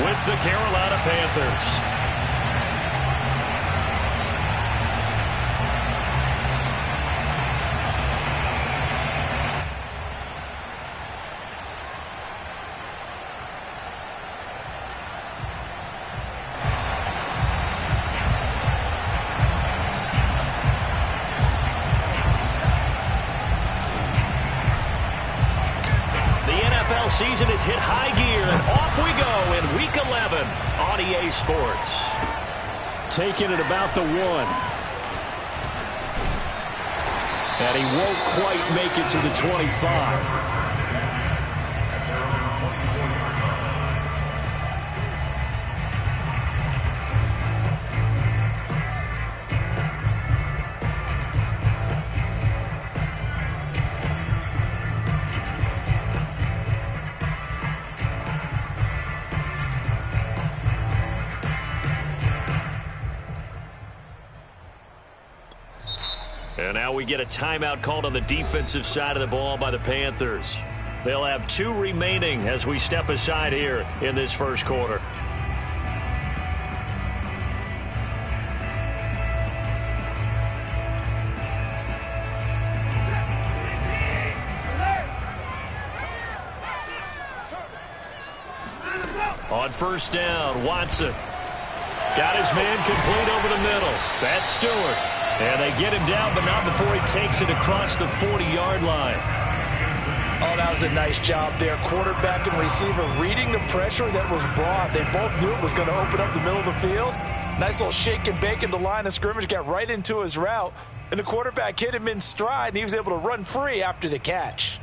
with the Carolina Panthers. Season is hit high gear, and off we go in Week 11 on EA Sports. Taking it about the 1. And he won't quite make it to the 25. And now we get a timeout called on the defensive side of the ball by the Panthers. They'll have 2 remaining as we step aside here in this first quarter. On first down, Watson. Got his man complete over the middle. That's Stewart. And they get him down, but not before he takes it across the 40-yard line. Oh, that was a nice job there. Quarterback and receiver reading the pressure that was brought. They both knew it was going to open up the middle of the field. Nice little shake and bake in the line of scrimmage, got right into his route. And the quarterback hit him in stride, and he was able to run free after the catch.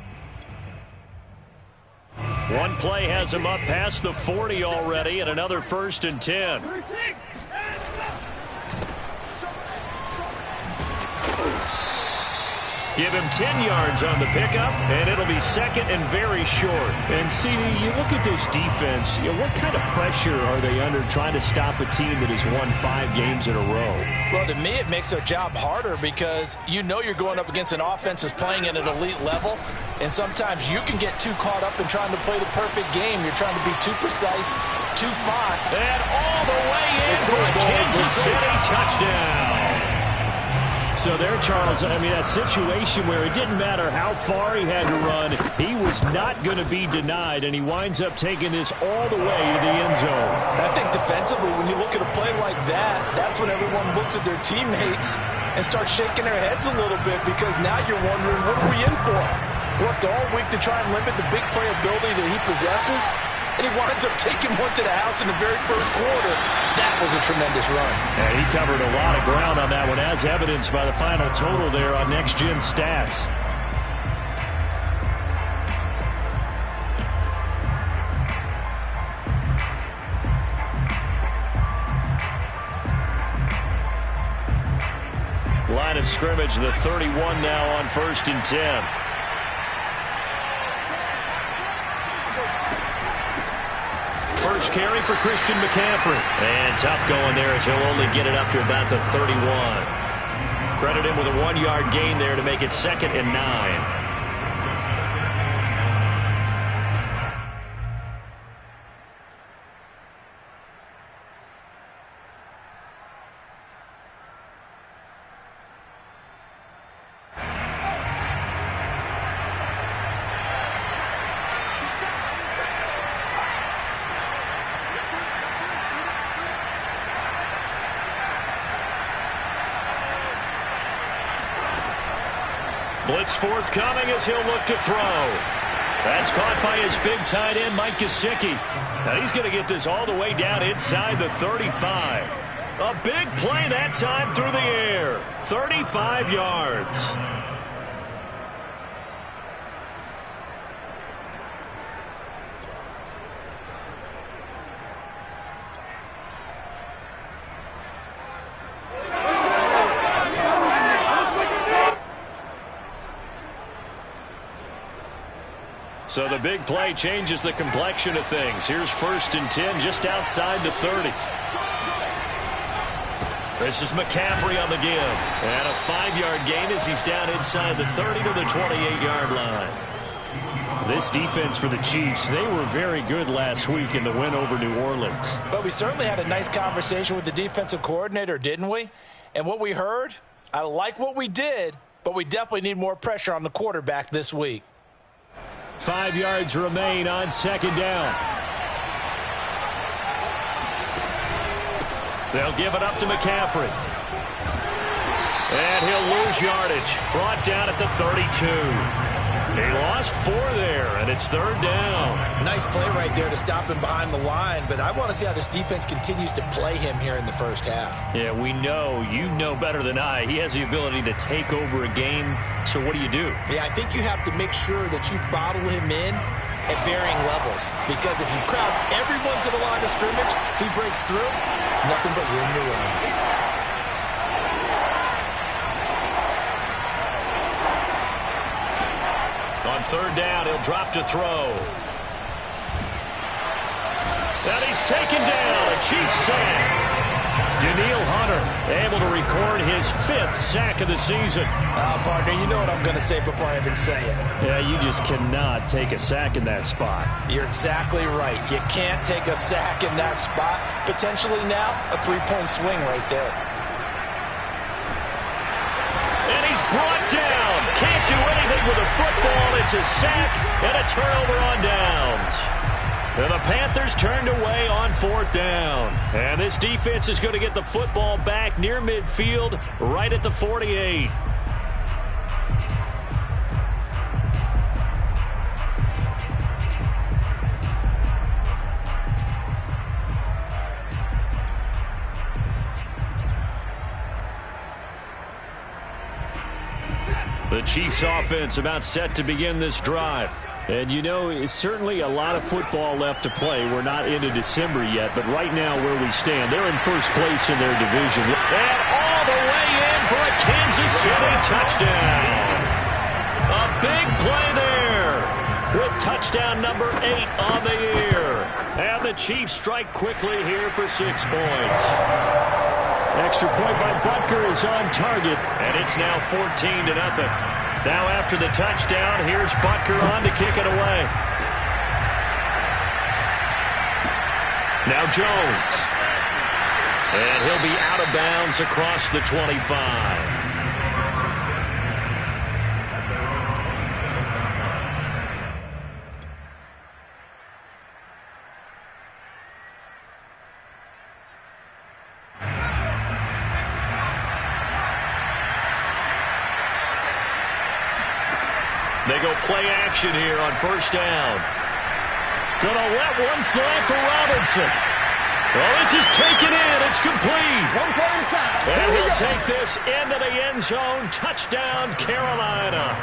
One play has him up past the 40 already, and another 1st and 10. Give him 10 yards on the pickup, and it'll be 2nd and very short. And, CD, you look at this defense, what kind of pressure are they under trying to stop a team that has won 5 games in a row? Well, to me, it makes their job harder because you know you're going up against an offense that's playing at an elite level, and sometimes you can get too caught up in trying to play the perfect game. You're trying to be too precise, too fine. And all the way in for a Kansas City touchdown. So there, Charles, I mean, that situation where it didn't matter how far he had to run, he was not going to be denied, and he winds up taking this all the way to the end zone. I think defensively, when you look at a play like that, that's when everyone looks at their teammates and starts shaking their heads a little bit because now you're wondering, what are we in for? Worked all week to try and limit the big play ability that he possesses, and he winds up taking one to the house in the very first quarter. That was a tremendous run. And he covered a lot of ground on that one, as evidenced by the final total there on Next Gen Stats. Line of scrimmage, the 31 now on 1st and 10. First carry for Christian McCaffrey. And tough going there as he'll only get it up to about the 31. Credit him with a 1-yard gain there to make it 2nd and 9. Blitz forthcoming as he'll look to throw. That's caught by his big tight end, Mike Gesicki. Now he's going to get this all the way down inside the 35. A big play that time through the air. 35 yards. So the big play changes the complexion of things. Here's 1st and 10 just outside the 30. This is McCaffrey on the give. And a 5-yard gain as he's down inside the 30 to the 28-yard line. This defense for the Chiefs, they were very good last week in the win over New Orleans. But we certainly had a nice conversation with the defensive coordinator, didn't we? And what we heard, I like what we did, but we definitely need more pressure on the quarterback this week. 5 yards remain on second down. They'll give it up to McCaffrey. And he'll lose yardage. Brought down at the 32. He lost 4 there, and it's third down. Nice play right there to stop him behind the line, but I want to see how this defense continues to play him here in the first half. Yeah, we know, you know better than I, he has the ability to take over a game, so what do you do? Yeah, I think you have to make sure that you bottle him in at varying levels, because if you crowd everyone to the line of scrimmage, if he breaks through, it's nothing but room to run. On third down, he'll drop to throw. And he's taken down. A Chiefs sack. Danielle Hunter able to record his 5th sack of the season. Partner, you know what I'm going to say before I even say it. Yeah, you just cannot take a sack in that spot. You're exactly right. You can't take a sack in that spot. Potentially now, a 3-point swing right there. And he's brought down. Can't do anything with a football. It's a sack and a turnover on downs. And the Panthers turned away on 4th down. And this defense is going to get the football back near midfield, right at the 48. The Chiefs offense about set to begin this drive. And you know, it's certainly a lot of football left to play. We're not into December yet, but right now where we stand, they're in first place in their division. And all the way in for a Kansas City touchdown. A big play there with touchdown number 8 on the year. And the Chiefs strike quickly here for 6 points. Extra point by Butker is on target. And it's now 14-0. Now after the touchdown, here's Butker on to kick it away. Now Jones. And he'll be out of bounds across the 25. They go play action here on first down. Gonna let one fly for Robinson. Oh, this is taken in. It's complete. One play at a time. And he'll take this into the end zone. Touchdown, Carolina.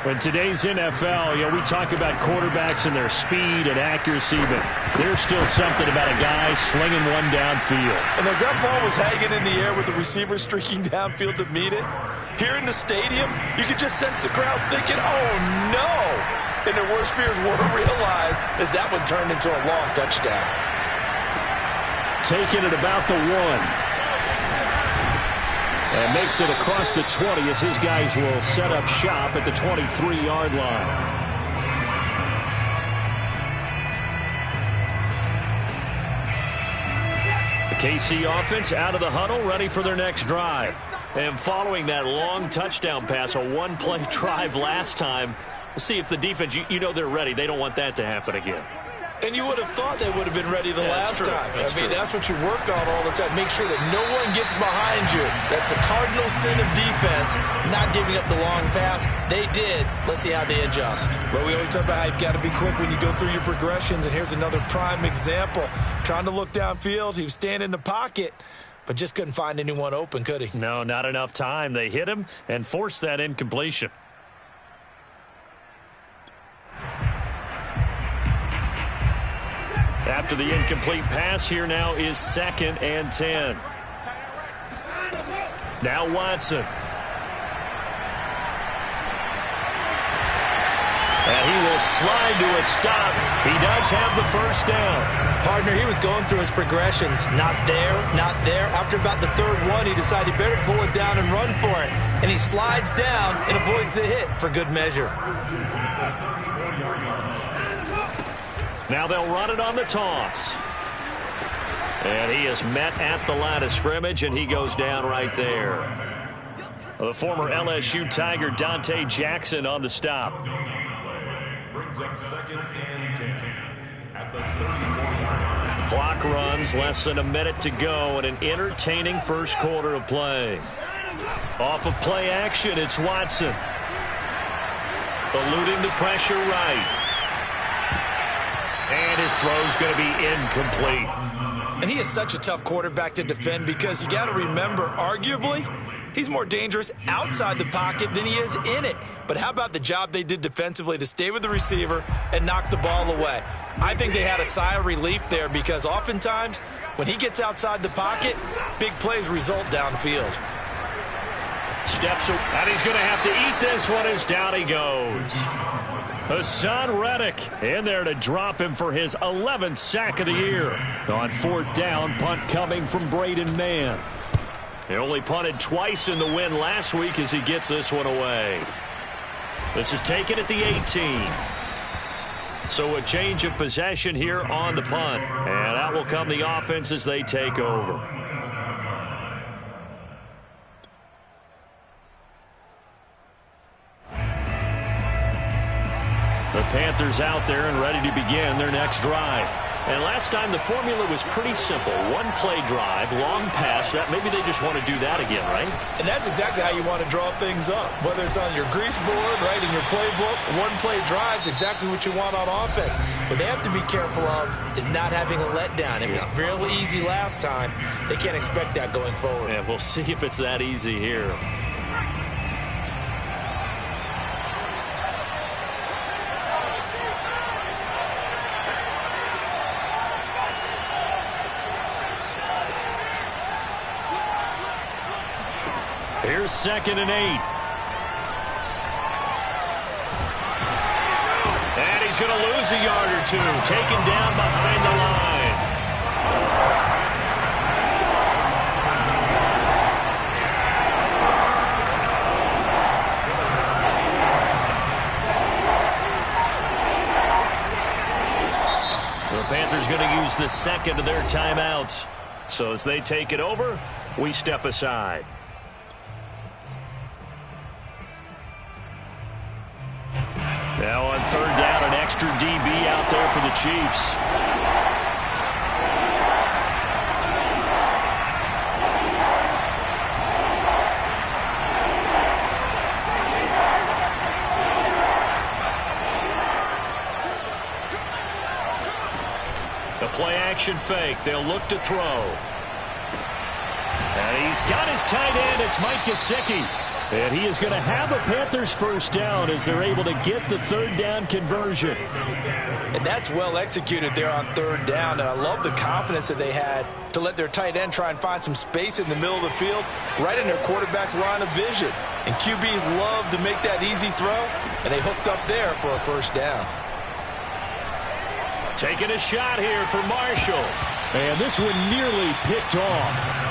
In today's NFL, you know, we talk about quarterbacks and their speed and accuracy, but there's still something about a guy slinging one downfield. And as that ball was hanging in the air with the receiver streaking downfield to meet it, here in the stadium, you could just sense the crowd thinking, oh, no. And their worst fears were realized as that one turned into a long touchdown. Taking it about the 1. And makes it across the 20 as his guys will set up shop at the 23-yard line. The KC offense out of the huddle, ready for their next drive. And following that long touchdown pass, a one-play drive last time, see if the defense, you know they're ready. They don't want that to happen again. And you would have thought they would have been ready the last time. That's what you work on all the time. Make sure that no one gets behind you. That's the cardinal sin of defense, not giving up the long pass. They did. Let's see how they adjust. But we always talk about how you've got to be quick when you go through your progressions. And here's another prime example. Trying to look downfield. He was standing in the pocket, but just couldn't find anyone open, could he? No, not enough time. They hit him and forced that incompletion. After the incomplete pass, here now is 2nd and 10. Now Watson. And he will slide to a stop. He does have the first down. Partner, he was going through his progressions. Not there, not there. After about the 3rd one, he decided he better pull it down and run for it. And he slides down and avoids the hit for good measure. Now they'll run it on the toss. And he is met at the line of scrimmage, and he goes down right there. The former LSU Tiger Dante Jackson on the stop. Brings up 2nd and 10 at the 34-yard line. Clock runs, less than a minute to go, and an entertaining first quarter of play. Off of play action, it's Watson. Eluding the pressure right. And his throw's going to be incomplete. And he is such a tough quarterback to defend because you got to remember, arguably, he's more dangerous outside the pocket than he is in it. But how about the job they did defensively to stay with the receiver and knock the ball away? I think they had a sigh of relief there because oftentimes when he gets outside the pocket, big plays result downfield. Steps up, and he's going to have to eat this one as down he goes. Hassan Reddick in there to drop him for his 11th sack of the year. On 4th down, punt coming from Braden Mann. He only punted twice in the win last week as he gets this one away. This is taken at the 18. So a change of possession here on the punt. And out will come the offense as they take over. The Panthers out there and ready to begin their next drive. And last time the formula was pretty simple. One play drive, long pass. That maybe they just want to do that again, right? And that's exactly how you want to draw things up. Whether it's on your grease board, right, in your playbook, one play drive is exactly what you want on offense. What they have to be careful of is not having a letdown. It was real easy last time. They can't expect that going forward. Yeah, we'll see if it's that easy here. Here's 2nd and 8. And he's going to lose a yard or two. Taken down behind the line. The Panthers going to use the second of their timeouts. So as they take it over, we step aside. Now on 3rd down, an extra DB out there for the Chiefs. The play action fake. They'll look to throw. And he's got his tight end. It's Mike Gesicki. And he is going to have a Panthers first down as they're able to get the 3rd down conversion. And that's well executed there on 3rd down. And I love the confidence that they had to let their tight end try and find some space in the middle of the field, right in their quarterback's line of vision. And QBs love to make that easy throw, and they hooked up there for a first down. Taking a shot here for Marshall. And this one nearly picked off.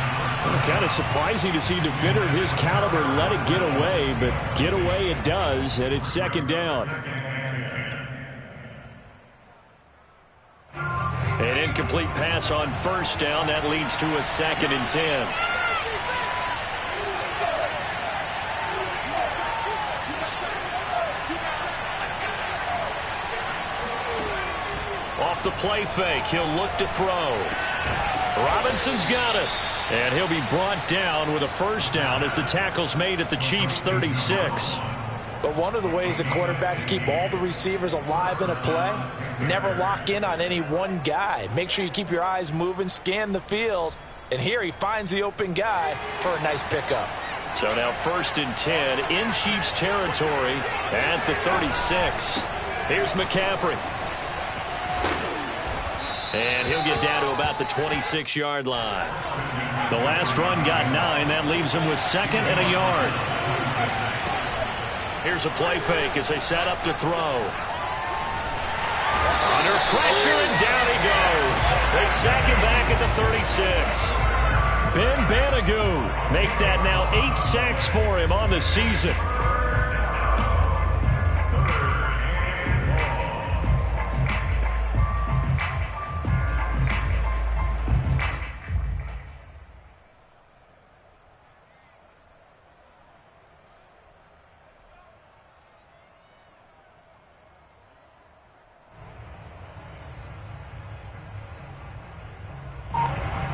Kind of surprising to see a defender of his caliber let it get away, but get away it does, and it's 2nd down. An incomplete pass on 1st down. That leads to a 2nd and 10. Off the play fake, he'll look to throw. Robinson's got it. And he'll be brought down with a first down as the tackle's made at the Chiefs' 36. But one of the ways that quarterbacks keep all the receivers alive in a play, never lock in on any one guy. Make sure you keep your eyes moving, scan the field. And here he finds the open guy for a nice pickup. So now 1st and 10 in Chiefs territory at the 36. Here's McCaffrey. And he'll get down to about the 26-yard line. The last run got 9. That leaves him with 2nd and a yard. Here's a play fake as they set up to throw. Under pressure, and down he goes. They sack him back at the 36. Ben Banogu make that now 8 sacks for him on the season.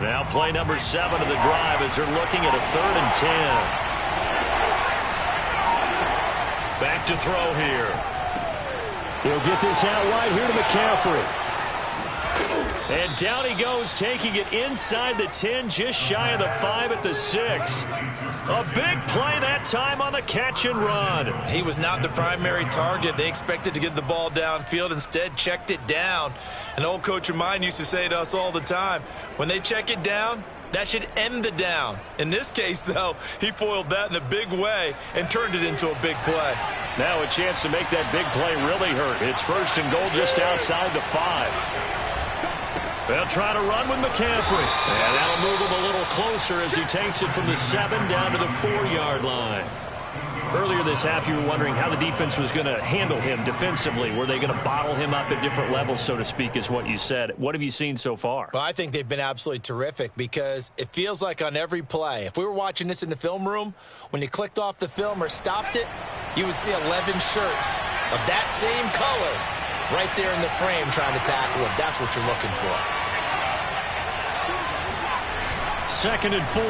Now play number 7 of the drive as they're looking at a 3rd and 10. Back to throw here. He'll get this out wide here to McCaffrey. And down he goes, taking it inside the 10, just shy of the 5 at the 6. A big play that time on the catch and run. He was not the primary target. They expected to get the ball downfield. Instead, checked it down. An old coach of mine used to say to us all the time, when they check it down, that should end the down. In this case, though, he foiled that in a big way and turned it into a big play. Now a chance to make that big play really hurt. It's 1st and goal just outside the 5. They'll try to run with McCaffrey. And that'll move him a little closer as he takes it from the 7 down to the 4-yard line. Earlier this half, you were wondering how the defense was going to handle him defensively. Were they going to bottle him up at different levels, so to speak, is what you said. What have you seen so far? Well, I think they've been absolutely terrific because it feels like on every play, if we were watching this in the film room, when you clicked off the film or stopped it, you would see 11 shirts of that same color right there in the frame trying to tackle him. That's what you're looking for. 2nd and 4.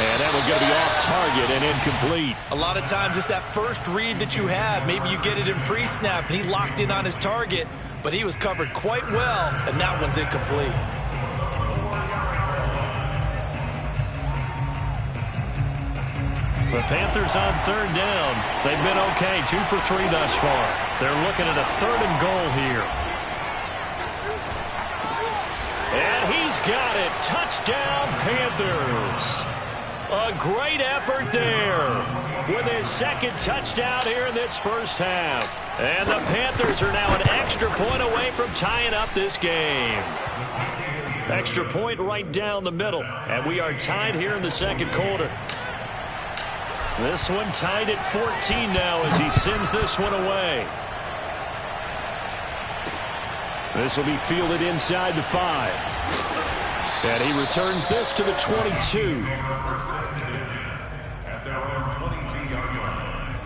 And that one going to be off target and incomplete. A lot of times it's that first read that you have. Maybe you get it in pre-snap and he locked in on his target, but he was covered quite well, and that one's incomplete. The Panthers on 3rd down. They've been okay, 2 for 3 thus far. They're looking at a 3rd and goal here. And he's got it. Touchdown, Panthers. A great effort there with his 2nd touchdown here in this first half. And the Panthers are now an extra point away from tying up this game. Extra point right down the middle. And we are tied here in the 2nd quarter. This one tied at 14 now as he sends this one away. This will be fielded inside the 5. And he returns this to the 22. At their own 22-yard line.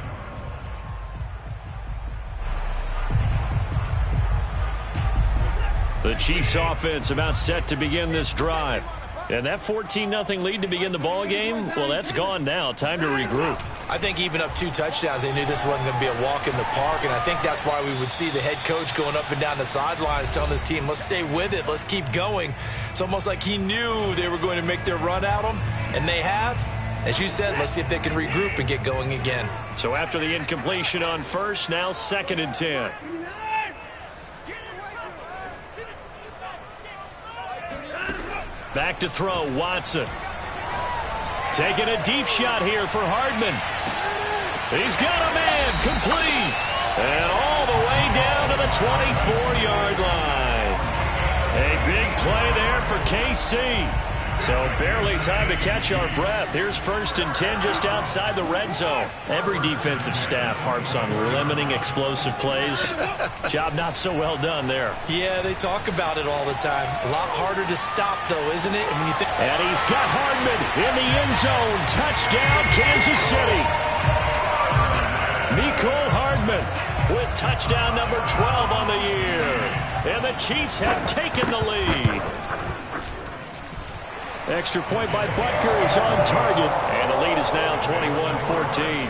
The Chiefs offense about set to begin this drive. And that 14-0 lead to begin the ball game, well, that's gone now. Time to regroup. I think even up 2 touchdowns, they knew this wasn't going to be a walk in the park, and I think that's why we would see the head coach going up and down the sidelines telling his team, let's stay with it, let's keep going. It's almost like he knew they were going to make their run at him, and they have. As you said, let's see if they can regroup and get going again. So after the incompletion on 1st, now 2nd and 10. Back to throw, Watson. Taking a deep shot here for Hardman. He's got a man, complete. And all the way down to the 24-yard line. A big play there for KC. So barely time to catch our breath. Here's 1st and 10 just outside the red zone. Every defensive staff harps on limiting explosive plays. Job not so well done there. Yeah, they talk about it all the time. A lot harder to stop, though, isn't it? And when you think, and he's got Hardman in the end zone. Touchdown, Kansas City. Mecole Hardman with touchdown number 12 on the year. And the Chiefs have taken the lead. Extra point by Butker is on target. And the lead is now 21-14.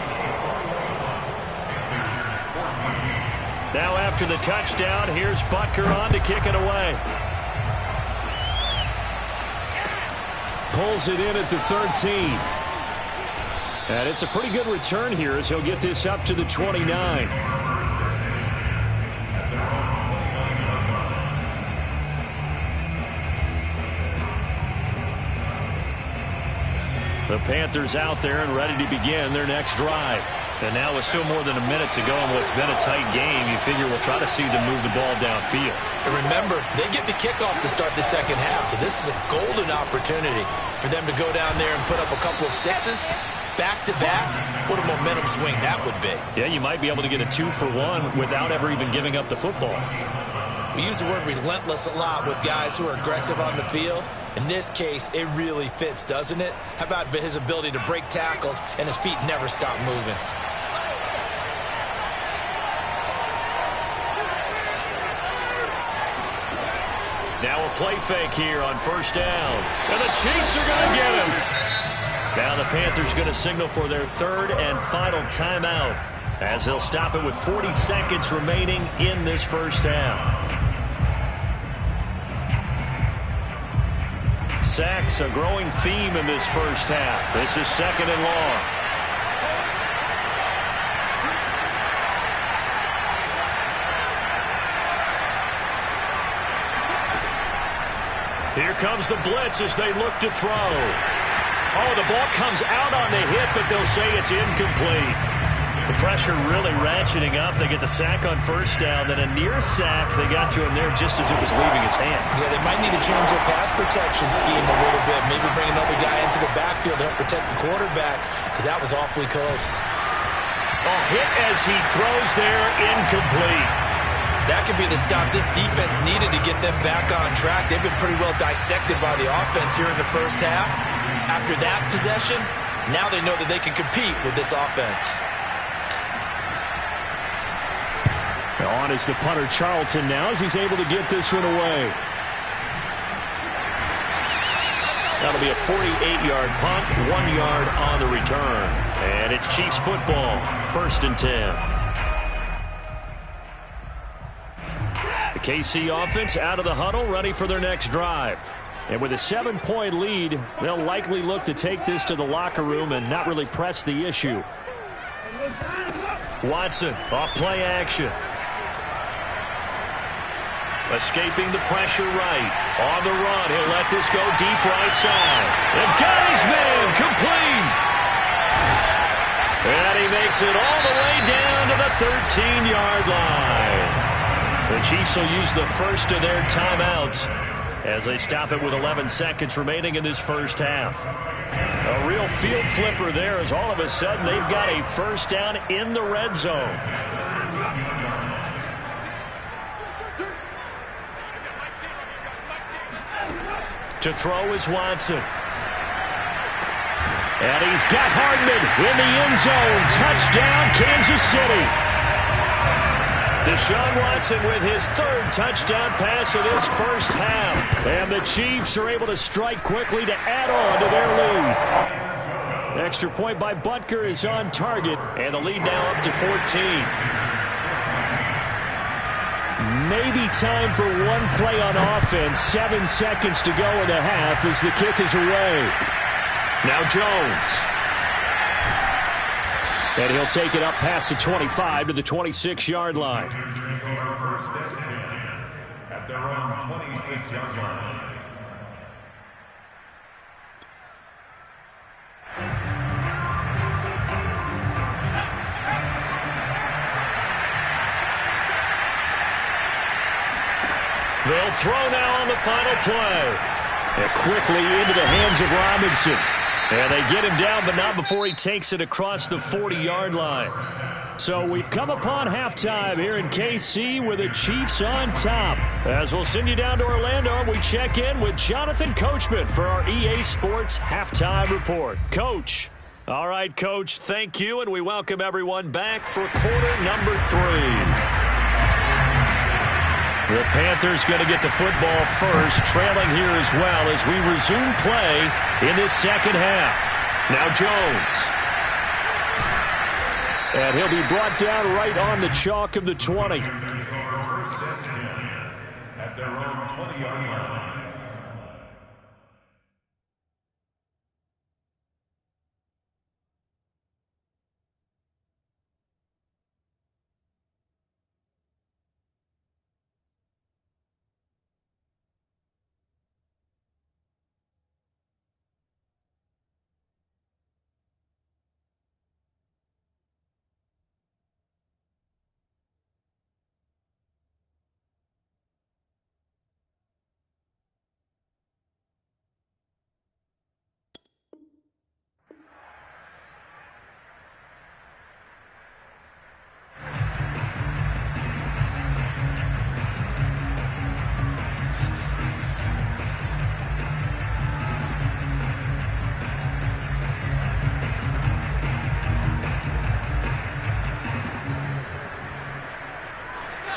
Now after the touchdown, here's Butker on to kick it away. Pulls it in at the 13. And it's a pretty good return here as he'll get this up to the 29. The Panthers out there and ready to begin their next drive. And now with still more than a minute to go in what's been a tight game, you figure we'll try to see them move the ball downfield. And remember, they get the kickoff to start the 2nd half, so this is a golden opportunity for them to go down there and put up a couple of 6s back-to-back. What a momentum swing that would be. Yeah, you might be able to get a 2-for-1 without ever even giving up the football. We use the word relentless a lot with guys who are aggressive on the field. In this case, it really fits, doesn't it? How about his ability to break tackles and his feet never stop moving? Now a play fake here on first down. And the Chiefs are going to get him. Now the Panthers going to signal for their third and final timeout as they'll stop it with 40 seconds remaining in this first half. Sacks, a growing theme in this first half. This is second and long. Here comes the blitz as they look to throw. Oh, the ball comes out on the hit, but they'll say it's incomplete. The pressure really ratcheting up. They get the sack on first down, then a near sack. They got to him there just as it was leaving his hand. Yeah, they might need to change their pass protection scheme a little bit. Maybe bring another guy into the backfield to help protect the quarterback, because that was awfully close. Oh, hit as he throws there, incomplete. That could be the stop this defense needed to get them back on track. They've been pretty well dissected by the offense here in the first half. After that possession, now they know that they can compete with this offense. On is the punter Charlton now as he's able to get this one away. That'll be a 48-yard punt, 1 yard on the return. And it's Chiefs football, 1st and 10. The KC offense out of the huddle, ready for their next drive. And with a 7-point lead, they'll likely look to take this to the locker room and not really press the issue. Watson off play action. Escaping the pressure right. On the run, he'll let this go deep right side. And got his man complete. And he makes it all the way down to the 13-yard line. The Chiefs will use the first of their timeouts as they stop it with 11 seconds remaining in this first half. A real field flipper there as all of a sudden they've got a first down in the red zone. To throw is Watson. And he's got Hardman in the end zone. Touchdown, Kansas City. Deshaun Watson with his third touchdown pass of this first half. And the Chiefs are able to strike quickly to add on to their lead. Extra point by Butker is on target. And the lead now up to 14. Maybe time for one play on offense. 7 seconds to go in the half as the kick is away. Now Jones. And he'll take it up past the 25 to the 26-yard line. At their own 26-yard line. They'll throw now on the final play. And quickly into the hands of Robinson. And they get him down, but not before he takes it across the 40-yard line. So we've come upon halftime here in KC with the Chiefs on top. As we'll send you down to Orlando, we check in with Jonathan Coachman for our EA Sports Halftime Report. Coach. All right, Coach, thank you, and we welcome everyone back for quarter number 3. The Panthers going to get the football first, trailing here as well as we resume play in this second half. Now Jones. And he'll be brought down right on the chalk of the 20. At their own 20-yard line.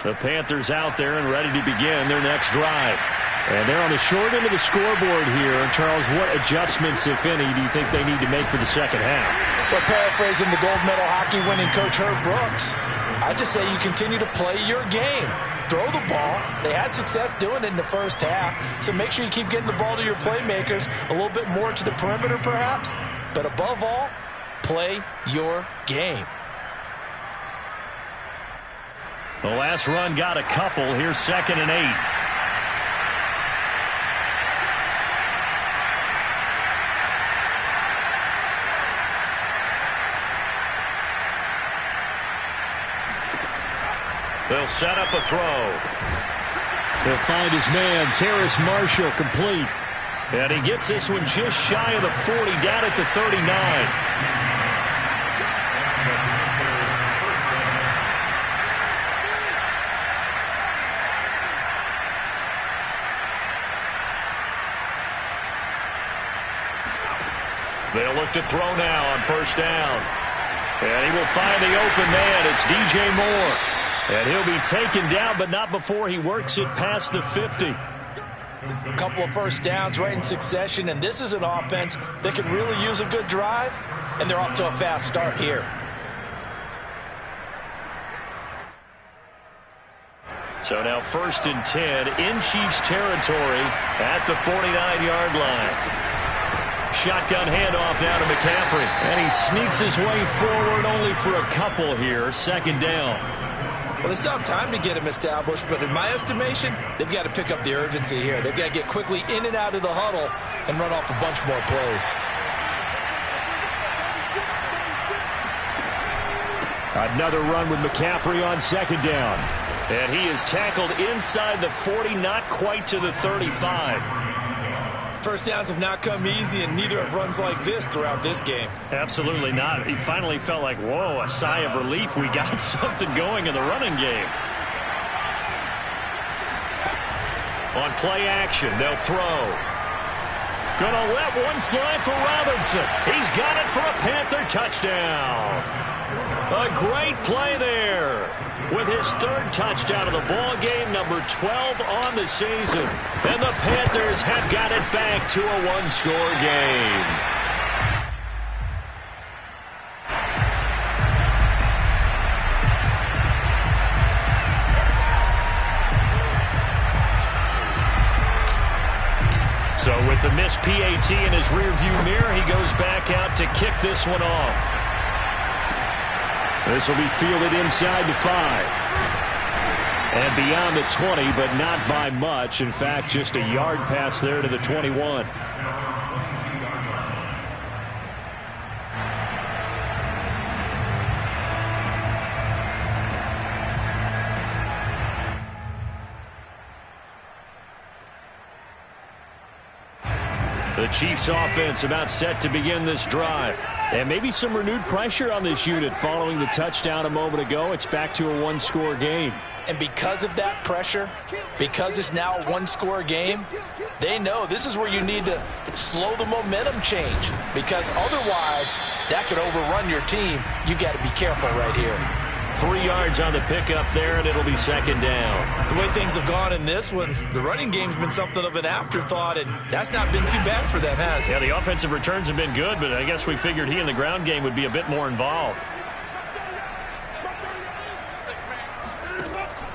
The Panthers out there and ready to begin their next drive. And they're on the short end of the scoreboard here. Charles, what adjustments, if any, do you think they need to make for the second half? Well, paraphrasing the gold medal hockey winning coach Herb Brooks, I just say you continue to play your game. Throw the ball. They had success doing it in the first half, so make sure you keep getting the ball to your playmakers, a little bit more to the perimeter perhaps, but above all, play your game. The last run got a couple. Here's 2nd and 8. They'll set up a throw. He'll find his man, Terrace Marshall, complete. And he gets this one just shy of the 40, down at the 39. They'll look to throw now on first down. And he will find the open man. It's DJ Moore. And he'll be taken down, but not before he works it past the 50. A couple of first downs right in succession, and this is an offense that can really use a good drive, and they're off to a fast start here. So now 1st and 10 in Chiefs territory at the 49-yard line. Shotgun handoff now to McCaffrey. And he sneaks his way forward only for a couple here. 2nd down. Well, they still have time to get him established, but in my estimation, they've got to pick up the urgency here. They've got to get quickly in and out of the huddle and run off a bunch more plays. Another run with McCaffrey on 2nd down. And he is tackled inside the 40, not quite to the 35. First downs have not come easy, and neither have runs like this throughout this game. Absolutely not. He finally felt like, whoa, a sigh of relief. We got something going in the running game. On play action, they'll throw. Gonna let one fly for Robinson. He's got it for a Panther touchdown. A great play there. With his 3rd touchdown of the ball game, number 12 on the season. And the Panthers have got it back to a 1-score game. So with the missed PAT in his rearview mirror, he goes back out to kick this one off. This will be fielded inside the 5. And beyond the 20, but not by much. In fact, just a yard pass there to the 21. The Chiefs offense about set to begin this drive. And maybe some renewed pressure on this unit following the touchdown a moment ago. It's back to a 1-score game. And because of that pressure, because it's now a 1-score game, they know this is where you need to slow the momentum change, because otherwise that could overrun your team. You've got to be careful right here. 3 yards on the pickup there, and it'll be 2nd down. The way things have gone in this one, the running game's been something of an afterthought, and that's not been too bad for them, has it? Yeah, the offensive returns have been good, but I guess we figured he in the ground game would be a bit more involved.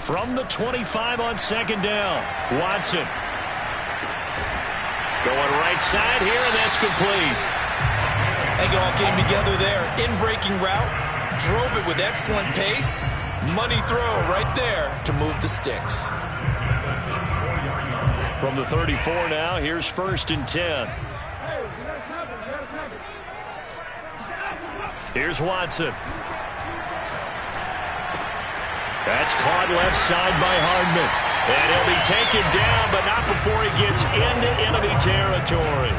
From the 25 on 2nd down, Watson. Going right side here, and that's complete. I think it all came together there. In-breaking route. Drove it with excellent pace. Money throw right there to move the sticks. From the 34 now, here's 1st and 10. Here's Watson. That's caught left side by Hardman. And he'll be taken down, but not before he gets into enemy territory.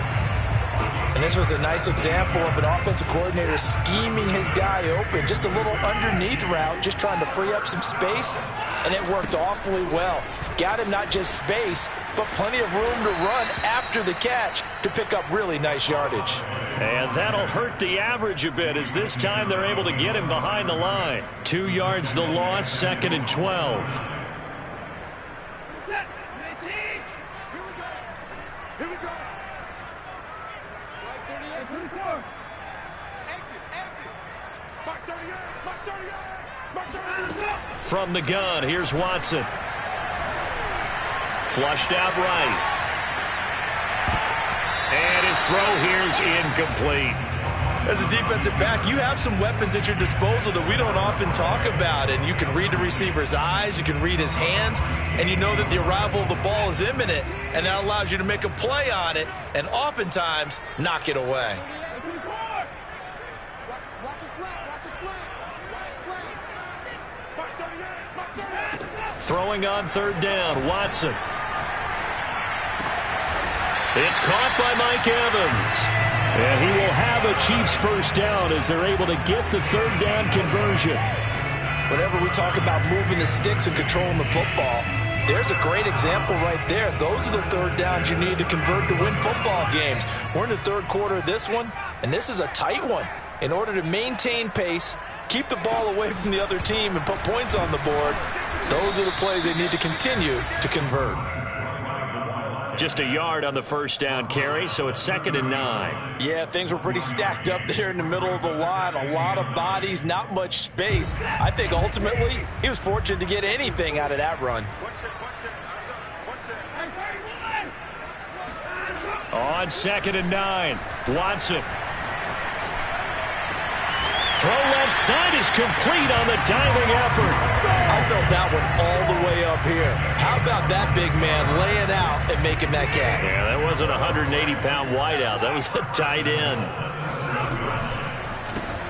And this was a nice example of an offensive coordinator scheming his guy open. Just a little underneath route, just trying to free up some space, and it worked awfully well. Got him not just space, but plenty of room to run after the catch to pick up really nice yardage. And that'll hurt the average a bit, as this time they're able to get him behind the line. 2 yards the loss, 2nd and 12. Here we go. Right 38, 24. Exit. Mark 38, Mark 38, Mark 38. From the gun, here's Watson. Flushed out right. And his throw here is incomplete. As a defensive back, you have some weapons at your disposal that we don't often talk about. And you can read the receiver's eyes, you can read his hands, and you know that the arrival of the ball is imminent. And that allows you to make a play on it and oftentimes knock it away. Watch your slant, watch your slant, watch your slant. Mark 38, Mark 38. Throwing on third down, Watson. It's caught by Mike Evans. And he will have a Chiefs first down as they're able to get the third down conversion. Whenever we talk about moving the sticks and controlling the football, there's a great example right there. Those are the third downs you need to convert to win football games. We're in the third quarter of this one, and this is a tight one. In order to maintain pace, keep the ball away from the other team, and put points on the board, those are the plays they need to continue to convert. Just a yard on the first down carry, so it's 2nd and 9. Yeah, things were pretty stacked up there in the middle of the line. A lot of bodies, not much space. I think ultimately he was fortunate to get anything out of that run. On 2nd and 9, Watson. Throw left side is complete on the diving effort. I felt that one all the way up here. How about that big man laying out and making that catch? Yeah, that wasn't a 180-pound wideout. That was a tight end.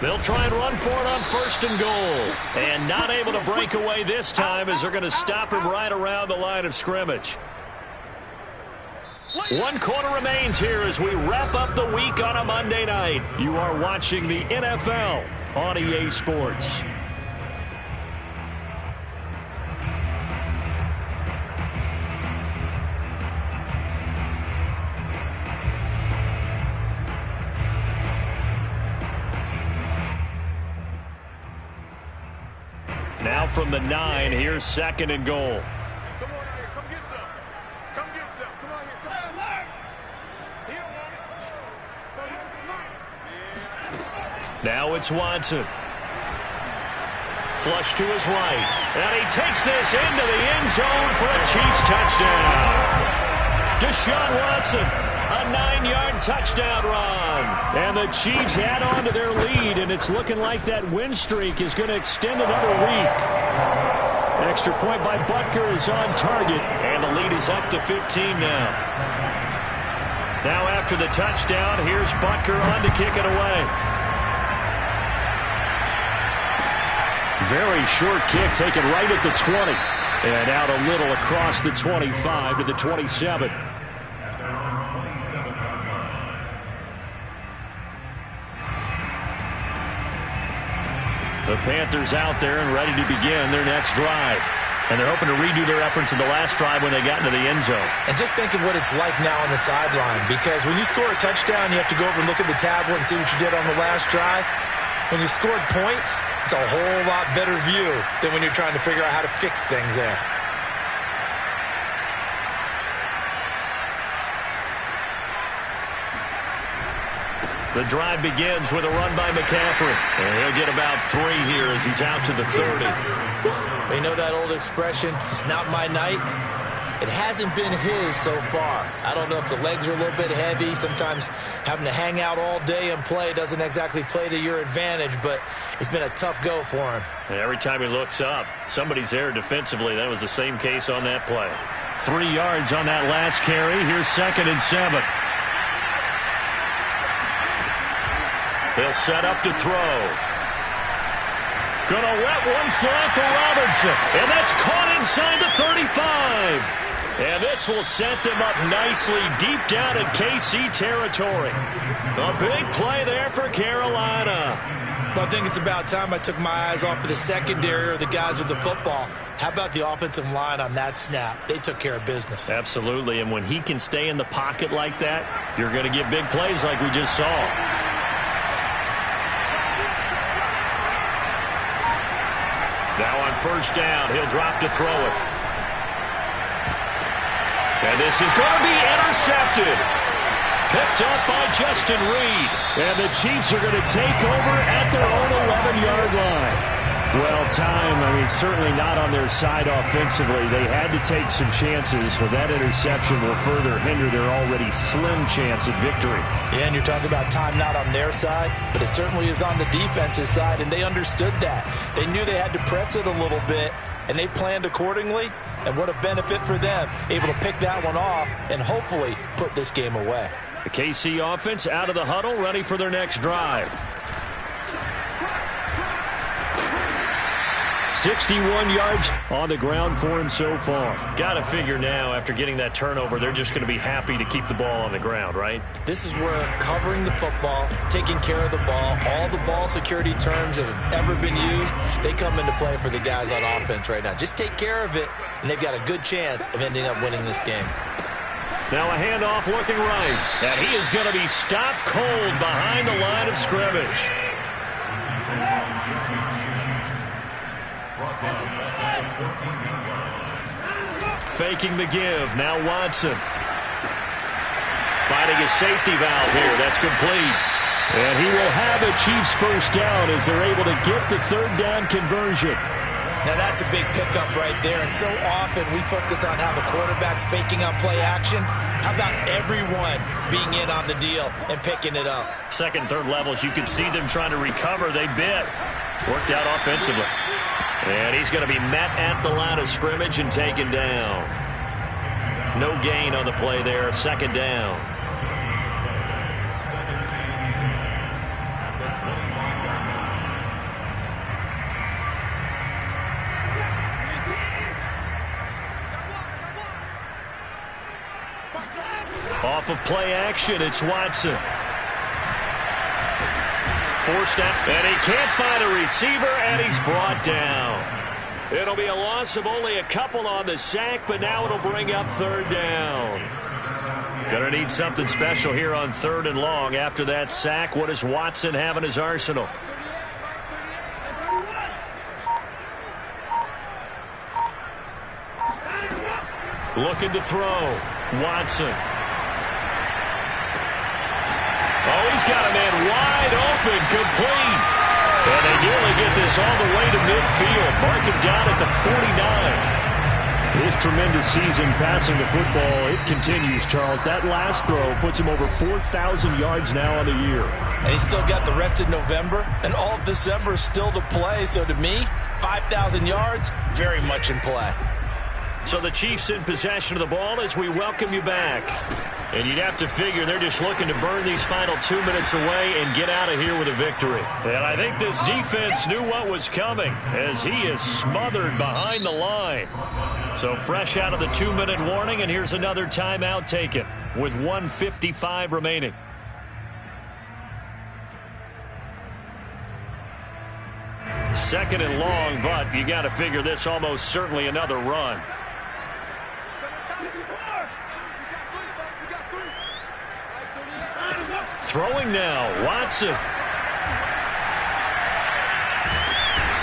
They'll try and run for it on 1st and goal. And not able to break away this time as they're going to stop him right around the line of scrimmage. 1 quarter remains here as we wrap up the week on a Monday night. You are watching the NFL on EA Sports. Now from the 9, here's 2nd and goal. Come on out here, come get some. Come get some. Come on here, come on. He don't want it. Now it's Watson. Flush to his right. And he takes this into the end zone for a Chiefs touchdown. Deshaun Watson, a 9-yard touchdown run. And the Chiefs add on to their lead, and it's looking like that win streak is going to extend another week. Extra point by Butker is on target, and the lead is up to 15 now. Now after the touchdown, here's Butker on to kick it away. Very short kick taken right at the 20. And out a little across the 25 to the 27. The Panthers out there and ready to begin their next drive. And they're hoping to redo their efforts in the last drive when they got into the end zone. And just think of what it's like now on the sideline, because when you score a touchdown, you have to go over and look at the tablet and see what you did on the last drive. When you scored points, it's a whole lot better view than when you're trying to figure out how to fix things there. The drive begins with a run by McCaffrey. And he'll get about 3 here as he's out to the 30. You know that old expression, it's not my night? It hasn't been his so far. I don't know if the legs are a little bit heavy. Sometimes having to hang out all day and play doesn't exactly play to your advantage, but it's been a tough go for him. And every time he looks up, somebody's there defensively. That was the same case on that play. 3 yards on that last carry. Here's 2nd and 7. He'll set up to throw. Gonna let one fly for Robinson. And that's caught inside the 35. And this will set them up nicely deep down in KC territory. A big play there for Carolina. But I think it's about time I took my eyes off of the secondary or the guys with the football. How about the offensive line on that snap? They took care of business. Absolutely. And when he can stay in the pocket like that, you're going to get big plays like we just saw. Now on first down, he'll drop to throw it. And this is going to be intercepted. Picked up by Justin Reed. And the Chiefs are going to take over at their own 11-yard line. Well, time, certainly not on their side offensively. They had to take some chances, but that interception will further hinder their already slim chance at victory. Yeah, and you're talking about time not on their side, but it certainly is on the defense's side, and they understood that. They knew they had to press it a little bit, and they planned accordingly, and what a benefit for them, able to pick that one off and hopefully put this game away. The KC offense out of the huddle, ready for their next drive. 61 yards on the ground for him so far. Got to figure now, after getting that turnover, they're just going to be happy to keep the ball on the ground, right? This is where covering the football, taking care of the ball, all the ball security terms that have ever been used, they come into play for the guys on offense right now. Just take care of it, and they've got a good chance of ending up winning this game. Now a handoff looking right, and he is going to be stopped cold behind the line of scrimmage. Faking the give. Now Watson. Finding his safety valve here. That's complete. And he will have a Chiefs first down as they're able to get the third down conversion. Now that's a big pickup right there, and so often we focus on how the quarterback's faking on play action. How about everyone being in on the deal and picking it up? Second, third levels, you can see them trying to recover. They bit. Worked out offensively. And he's going to be met at the line of scrimmage and taken down. No gain on the play there. Second down. Off of play action, it's Watson. Forced out, and he can't find a receiver, and he's brought down. It'll be a loss of only a couple on the sack, but now it'll bring up third down. Gonna need something special here on third and long. After that sack, what does Watson have in his arsenal? Looking to throw. Watson. Oh, he's got a man wide open, complete. And they nearly get this all the way to midfield. Mark him down at the 49. His tremendous season passing the football, it continues, Charles. That last throw puts him over 4,000 yards now on the year. And he's still got the rest of November, and all of December is still to play. So to me, 5,000 yards, very much in play. So the Chiefs in possession of the ball as we welcome you back. And you'd have to figure they're just looking to burn these final 2 minutes away and get out of here with a victory. And I think this defense knew what was coming as he is smothered behind the line. So fresh out of the 2-minute warning, and here's another timeout taken with 1:55 remaining. Second and long, but you got to figure this almost certainly another run. Throwing now, Watson.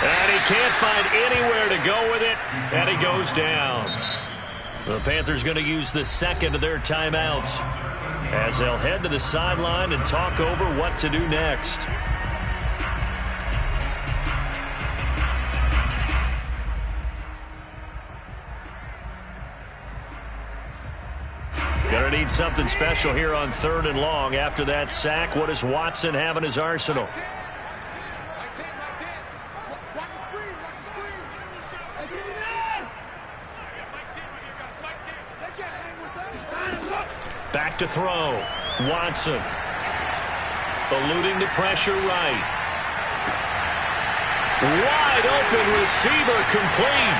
And he can't find anywhere to go with it, and he goes down. The Panthers going to use the second of their timeouts as they'll head to the sideline and talk over what to do next. Gonna need something special here on third and long. After that sack, what does Watson have in his arsenal? Back to throw. Watson. Eluding the pressure right. Wide open receiver complete.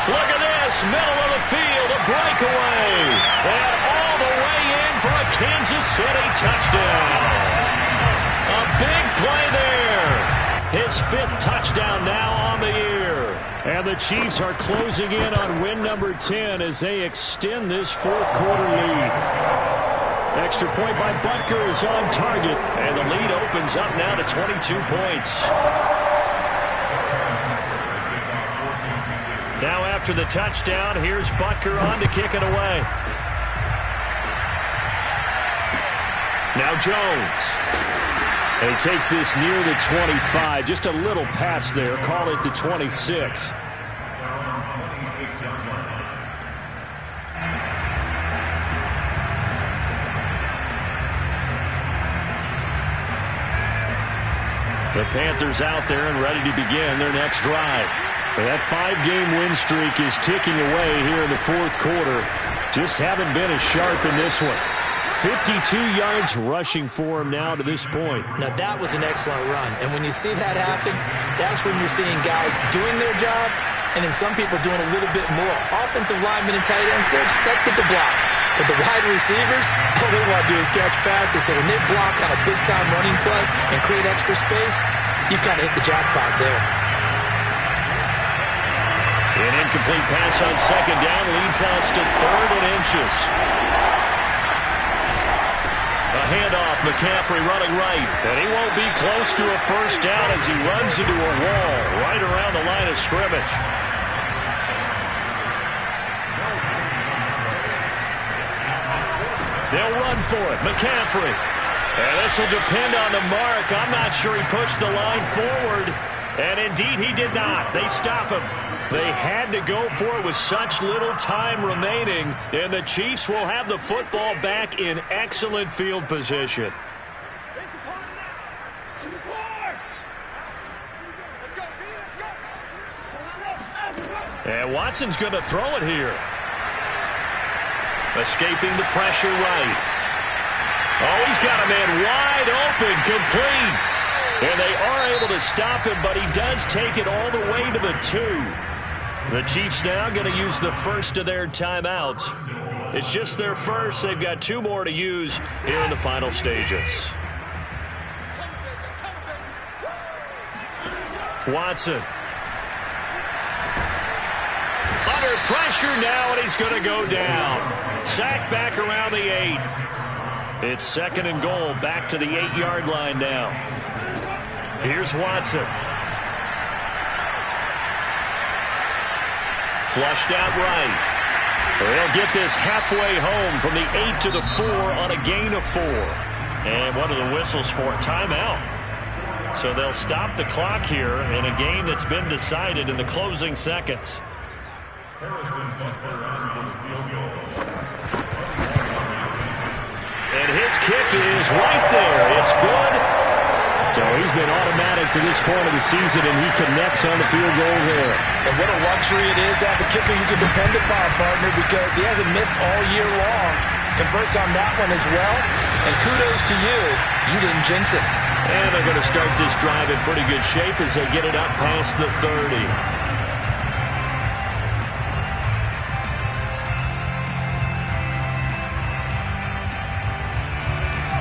Look at this, middle of the field, a breakaway. And all the way in for a Kansas City touchdown. A big play there. His 5th touchdown now on the year. And the Chiefs are closing in on win number 10 as they extend this fourth-quarter lead. Extra point by Butker is on target. And the lead opens up now to 22 points. Now after the touchdown. Here's Butker on to kick it away. Now Jones. And he takes this near the 25. Just a little pass there. Call it the 26. The Panthers out there and ready to begin their next drive. That 5-game win streak is ticking away here in the fourth quarter. Just haven't been as sharp in this one. 52 yards rushing for him now to this point. Now that was an excellent run. And when you see that happen, that's when you're seeing guys doing their job and then some people doing a little bit more. Offensive linemen and tight ends, they're expected to block. But the wide receivers, all they want to do is catch passes. So when they block on a big-time running play and create extra space, you've kind of hit the jackpot there. An incomplete pass on second down leads us to 3rd and inches. A handoff, McCaffrey running right. And he won't be close to a first down as he runs into a wall right around the line of scrimmage. They'll run for it. McCaffrey. And this will depend on the mark. I'm not sure he pushed the line forward. And indeed, he did not. They stop him. They had to go for it with such little time remaining. And the Chiefs will have the football back in excellent field position. And Watson's going to throw it here. Escaping the pressure right. Oh, he's got a man wide open, complete. And they are able to stop him, but he does take it all the way to the 2. The Chiefs now going to use the first of their timeouts. It's just their first. They've got 2 more to use here in the final stages. Watson. Under pressure now, and he's going to go down. Sacked back around the 8. It's 2nd and goal, back to the 8-yard line now. Here's Watson. Flushed out right. They'll get this halfway home from the 8 to the 4 on a gain of 4. And one of the whistles for a timeout. So they'll stop the clock here in a game that's been decided in the closing seconds. And his kick is right there. It's good. So he's been automatic to this point of the season, and he connects on the field goal there. And what a luxury it is to have a kicker you can depend upon, partner, because he hasn't missed all year long. Converts on that one as well. And kudos to you. You didn't jinx it. And they're going to start this drive in pretty good shape as they get it up past the 30.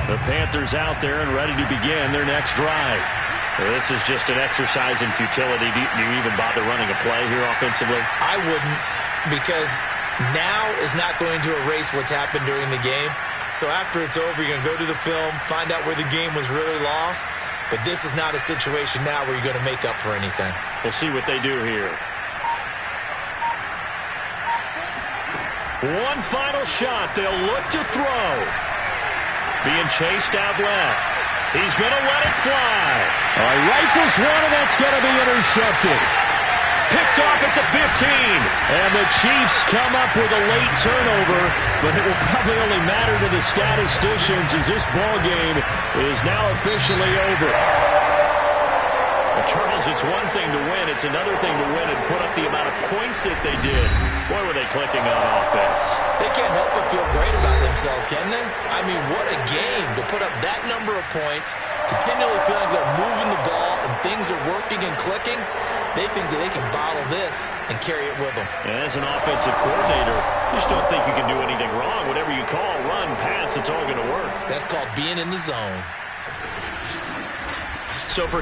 The Panthers out there and ready to begin their next drive. This is just an exercise in futility. Do you even bother running a play here offensively? I wouldn't, because now is not going to erase what's happened during the game. So after it's over, you're going to go to the film, find out where the game was really lost. But this is not a situation now where you're going to make up for anything. We'll see what they do here. One final shot. They'll look to throw. Being chased out left. He's going to let it fly. Rifles one, and that's going to be intercepted. Picked off at the 15. And the Chiefs come up with a late turnover, but it will probably only matter to the statisticians as this ball game is now officially over. Charles, it's one thing to win. It's another thing to win and put up the amount of points that they did. Boy, were they clicking on offense. They can't help but feel great about themselves, can they? I mean, what a game to put up that number of points, continually feel like they're moving the ball and things are working and clicking. They think that they can bottle this and carry it with them. And as an offensive coordinator, you just don't think you can do anything wrong. Whatever you call, run, pass, it's all going to work. That's called being in the zone. So for